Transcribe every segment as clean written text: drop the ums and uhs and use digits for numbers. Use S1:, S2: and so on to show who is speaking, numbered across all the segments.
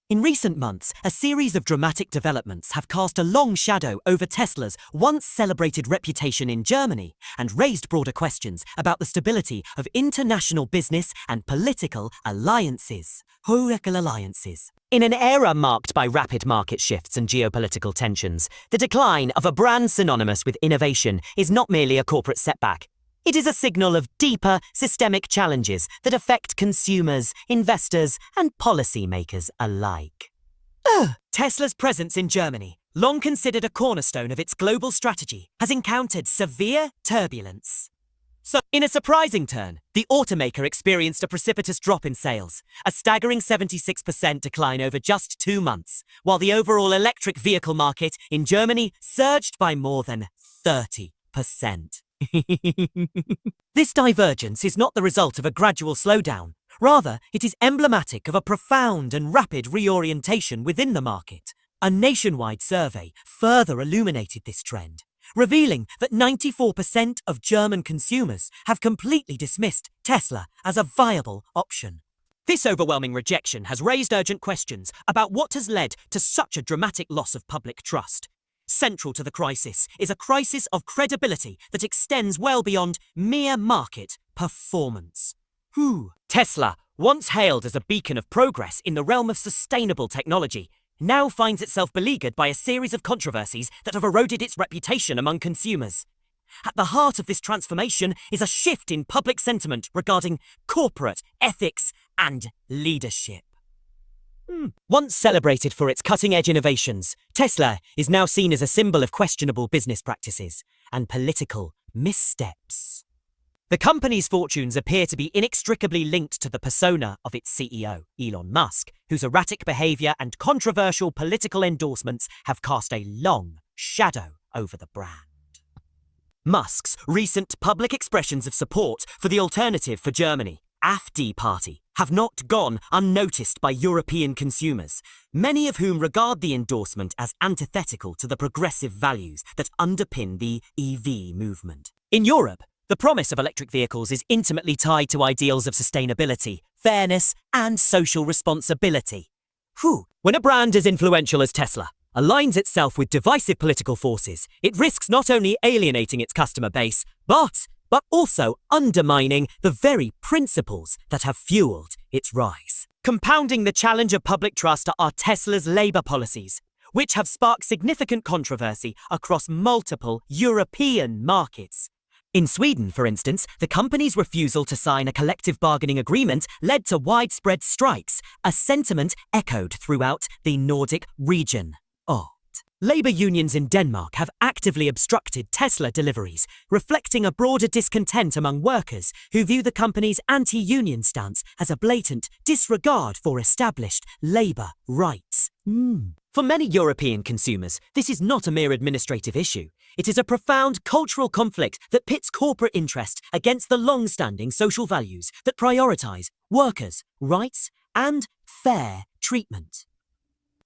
S1: In recent months, a series of dramatic developments have cast a long shadow over Tesla's once celebrated reputation in Germany and raised broader questions about the stability of international business and political alliances. In an era marked by rapid market shifts and geopolitical tensions, the decline of a brand synonymous with innovation is not merely a corporate setback. It is a signal of deeper, systemic challenges that affect consumers, investors, and policymakers alike. Tesla's presence in Germany, long considered a cornerstone of its global strategy, has encountered severe turbulence. So, in a surprising turn, the automaker experienced a precipitous drop in sales, a staggering 76% decline over just 2 months, while the overall electric vehicle market in Germany surged by more than 30%. This divergence is not the result of a gradual slowdown. Rather, it is emblematic of a profound and rapid reorientation within the market. A nationwide survey further illuminated this trend, revealing that 94% of German consumers have completely dismissed Tesla as a viable option. This overwhelming rejection has raised urgent questions about what has led to such a dramatic loss of public trust. Central to the crisis is a crisis of credibility that extends well beyond mere market performance. Tesla, once hailed as a beacon of progress in the realm of sustainable technology, now finds itself beleaguered by a series of controversies that have eroded its reputation among consumers. At the heart of this transformation is a shift in public sentiment regarding corporate ethics and leadership. Once celebrated for its cutting-edge innovations, Tesla is now seen as a symbol of questionable business practices and political missteps. The company's fortunes appear to be inextricably linked to the persona of its CEO, Elon Musk, whose erratic behavior and controversial political endorsements have cast a long shadow over the brand. Musk's recent public expressions of support for the Alternative for Germany, AfD Party, have not gone unnoticed by European consumers, many of whom regard the endorsement as antithetical to the progressive values that underpin the EV movement. In Europe, the promise of electric vehicles is intimately tied to ideals of sustainability, fairness, and social responsibility. When a brand as influential as Tesla aligns itself with divisive political forces, it risks not only alienating its customer base, but also undermining the very principles that have fueled its rise. Compounding the challenge of public trust are Tesla's Labour policies, which have sparked significant controversy across multiple European markets. In Sweden, for instance, the company's refusal to sign a collective bargaining agreement led to widespread strikes, a sentiment echoed throughout the Nordic region. Labour unions in Denmark have actively obstructed Tesla deliveries, reflecting a broader discontent among workers who view the company's anti-union stance as a blatant disregard for established labour rights. For many European consumers, this is not a mere administrative issue. It is a profound cultural conflict that pits corporate interest against the long-standing social values that prioritise workers' rights and fair treatment.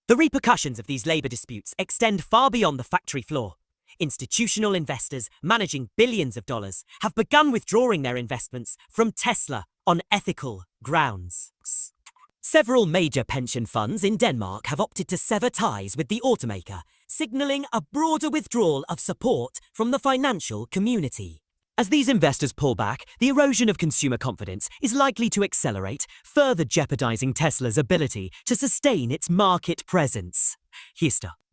S1: The repercussions of these labour disputes extend far beyond the factory floor. Institutional investors managing billions of dollars have begun withdrawing their investments from Tesla on ethical grounds. Several major pension funds in Denmark have opted to sever ties with the automaker, signalling a broader withdrawal of support from the financial community. As these investors pull back, the erosion of consumer confidence is likely to accelerate, further jeopardizing Tesla's ability to sustain its market presence.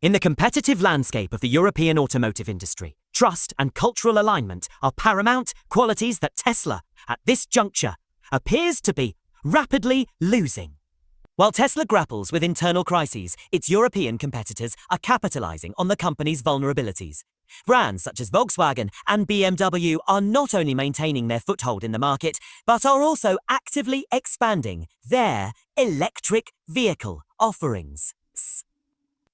S1: In the competitive landscape of the European automotive industry, trust and cultural alignment are paramount qualities that Tesla, at this juncture, appears to be rapidly losing. While Tesla grapples with internal crises, its European competitors are capitalizing on the company's vulnerabilities. Brands such as Volkswagen and BMW are not only maintaining their foothold in the market, but are also actively expanding their electric vehicle offerings.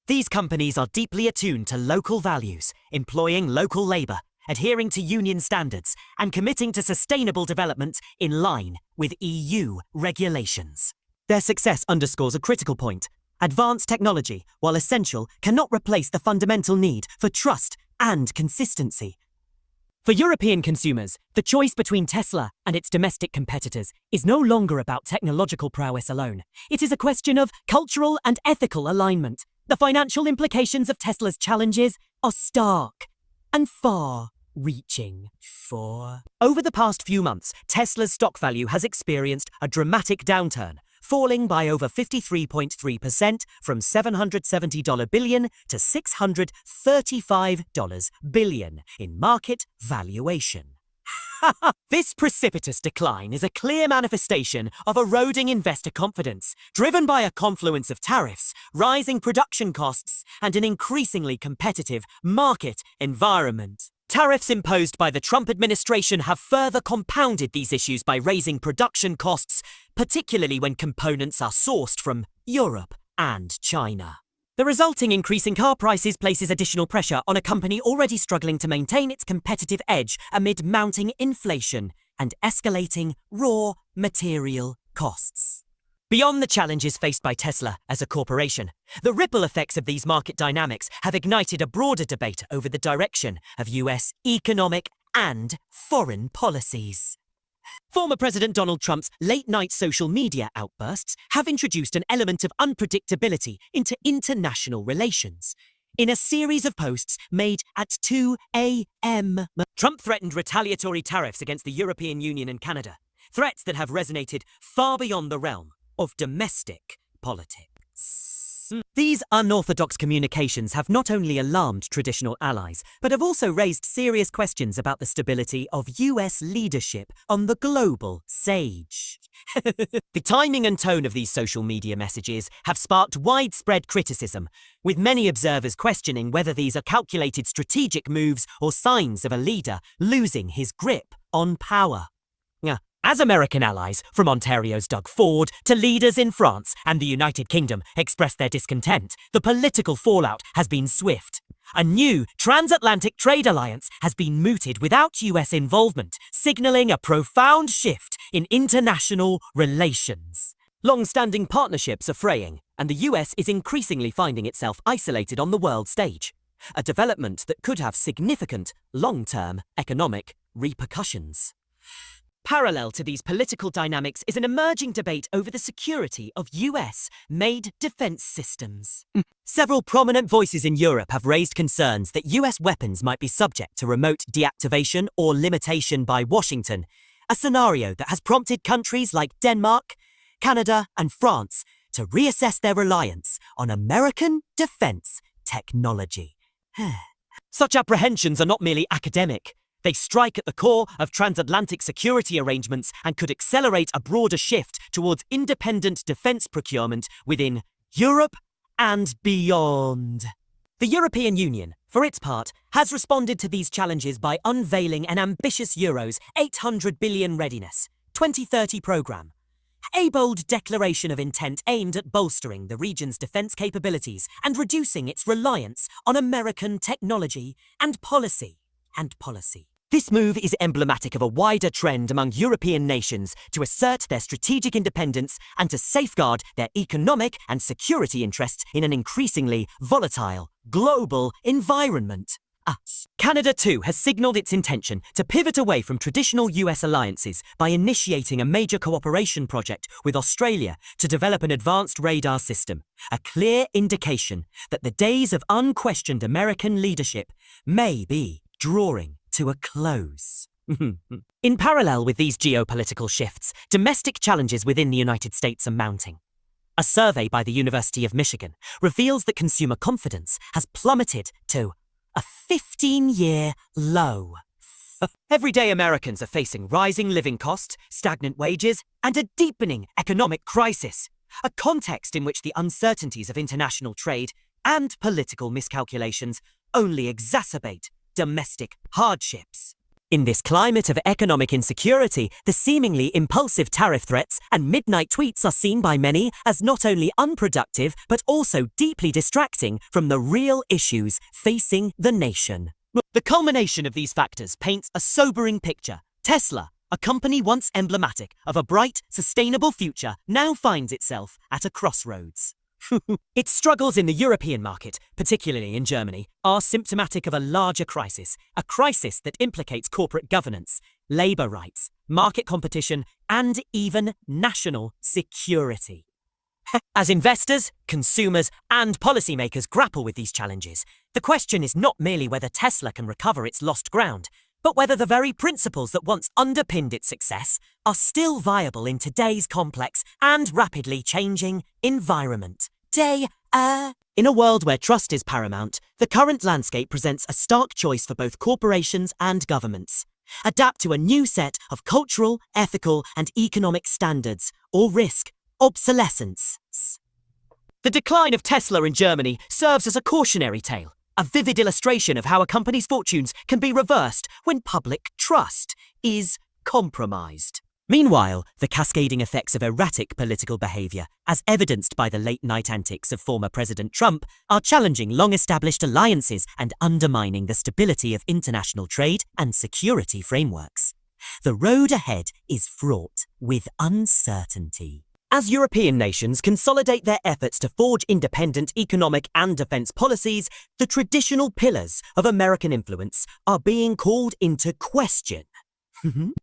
S1: These companies are deeply attuned to local values, employing local labour, adhering to union standards, and committing to sustainable development in line with EU regulations. Their success underscores a critical point. Advanced technology, while essential, cannot replace the fundamental need for trust and consistency. For European consumers, the choice between Tesla and its domestic competitors is no longer about technological prowess alone. It is a question of cultural and ethical alignment. The financial implications of Tesla's challenges are stark and far-reaching. Over the past few months, Tesla's stock value has experienced a dramatic downturn, falling by over 53.3% from $770 billion to $635 billion in market valuation. This precipitous decline is a clear manifestation of eroding investor confidence, driven by a confluence of tariffs, rising production costs, and an increasingly competitive market environment. Tariffs imposed by the Trump administration have further compounded these issues by raising production costs, particularly when components are sourced from Europe and China. The resulting increase in car prices places additional pressure on a company already struggling to maintain its competitive edge amid mounting inflation and escalating raw material costs. Beyond the challenges faced by Tesla as a corporation, the ripple effects of these market dynamics have ignited a broader debate over the direction of US economic and foreign policies. Former President Donald Trump's late-night social media outbursts have introduced an element of unpredictability into international relations. In a series of posts made at 2 a.m., Trump threatened retaliatory tariffs against the European Union and Canada, threats that have resonated far beyond the realm of domestic politics. These unorthodox communications have not only alarmed traditional allies, but have also raised serious questions about the stability of US leadership on the global stage. The timing and tone of these social media messages have sparked widespread criticism, with many observers questioning whether these are calculated strategic moves or signs of a leader losing his grip on power. As American allies, from Ontario's Doug Ford to leaders in France and the United Kingdom express their discontent, the political fallout has been swift. A new transatlantic trade alliance has been mooted without US involvement, signaling a profound shift in international relations. Long-standing partnerships are fraying, and the US is increasingly finding itself isolated on the world stage, a development that could have significant long-term economic repercussions. Parallel to these political dynamics is an emerging debate over the security of US-made defense systems. Several prominent voices in Europe have raised concerns that US weapons might be subject to remote deactivation or limitation by Washington, a scenario that has prompted countries like Denmark, Canada, and France to reassess their reliance on American defense technology. Such apprehensions are not merely academic. They strike at the core of transatlantic security arrangements and could accelerate a broader shift towards independent defense procurement within Europe and beyond. The European Union, for its part, has responded to these challenges by unveiling an ambitious Euros 800 billion readiness 2030 programme, a bold declaration of intent aimed at bolstering the region's defense capabilities and reducing its reliance on American technology and policy. This move is emblematic of a wider trend among European nations to assert their strategic independence and to safeguard their economic and security interests in an increasingly volatile global environment. Canada, too, has signalled its intention to pivot away from traditional US alliances by initiating a major cooperation project with Australia to develop an advanced radar system, a clear indication that the days of unquestioned American leadership may be drawing to a close. In parallel with these geopolitical shifts, domestic challenges within the United States are mounting. A survey by the University of Michigan reveals that consumer confidence has plummeted to a 15-year low. Everyday Americans are facing rising living costs, stagnant wages, and a deepening economic crisis, a context in which the uncertainties of international trade and political miscalculations only exacerbate domestic hardships. In this climate of economic insecurity, the seemingly impulsive tariff threats and midnight tweets are seen by many as not only unproductive but also deeply distracting from the real issues facing the nation. The culmination of these factors paints a sobering picture. Tesla, a company once emblematic of a bright, sustainable future, now finds itself at a crossroads. Its struggles in the European market, particularly in Germany, are symptomatic of a larger crisis, a crisis that implicates corporate governance, labour rights, market competition, and even national security. As investors, consumers, and policymakers grapple with these challenges, the question is not merely whether Tesla can recover its lost ground, but whether the very principles that once underpinned its success are still viable in today's complex and rapidly changing environment. In a world where trust is paramount, the current landscape presents a stark choice for both corporations and governments. Adapt to a new set of cultural, ethical, and economic standards, or risk obsolescence. The decline of Tesla in Germany serves as a cautionary tale, a vivid illustration of how a company's fortunes can be reversed when public trust is compromised. Meanwhile, the cascading effects of erratic political behaviour, as evidenced by the late-night antics of former President Trump, are challenging long-established alliances and undermining the stability of international trade and security frameworks. The road ahead is fraught with uncertainty. As European nations consolidate their efforts to forge independent economic and defence policies, the traditional pillars of American influence are being called into question.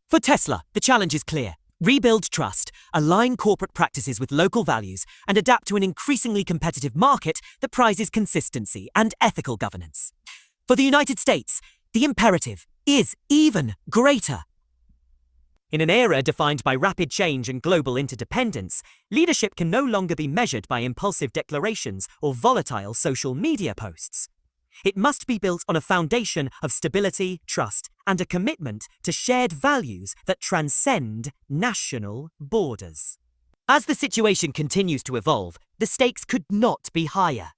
S1: For Tesla, the challenge is clear. Rebuild trust, align corporate practices with local values, and adapt to an increasingly competitive market that prizes consistency and ethical governance. For the United States, the imperative is even greater. In an era defined by rapid change and global interdependence, leadership can no longer be measured by impulsive declarations or volatile social media posts. It must be built on a foundation of stability, trust, and a commitment to shared values that transcend national borders. As the situation continues to evolve, the stakes could not be higher.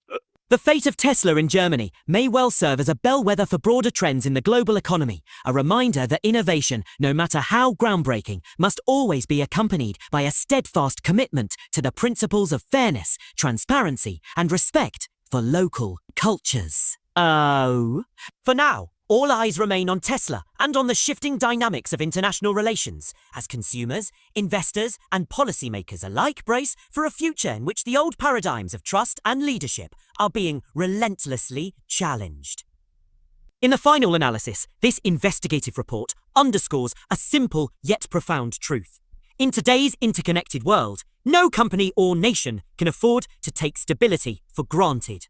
S1: The fate of Tesla in Germany may well serve as a bellwether for broader trends in the global economy, a reminder that innovation, no matter how groundbreaking, must always be accompanied by a steadfast commitment to the principles of fairness, transparency, and respect for local cultures. For now, all eyes remain on Tesla and on the shifting dynamics of international relations, as consumers, investors, and policymakers alike brace for a future in which the old paradigms of trust and leadership are being relentlessly challenged. In the final analysis, this investigative report underscores a simple yet profound truth. In today's interconnected world, no company or nation can afford to take stability for granted.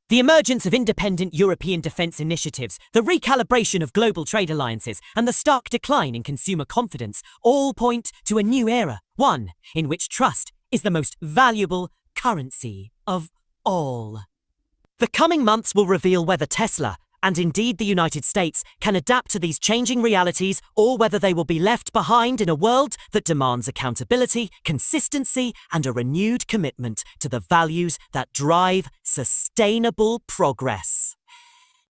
S1: The emergence of independent European defence initiatives, the recalibration of global trade alliances, and the stark decline in consumer confidence all point to a new era, one in which trust is the most valuable currency of all. The coming months will reveal whether Tesla, and indeed the United States, can adapt to these changing realities, or whether they will be left behind in a world that demands accountability, consistency, and a renewed commitment to the values that drive sustainable progress.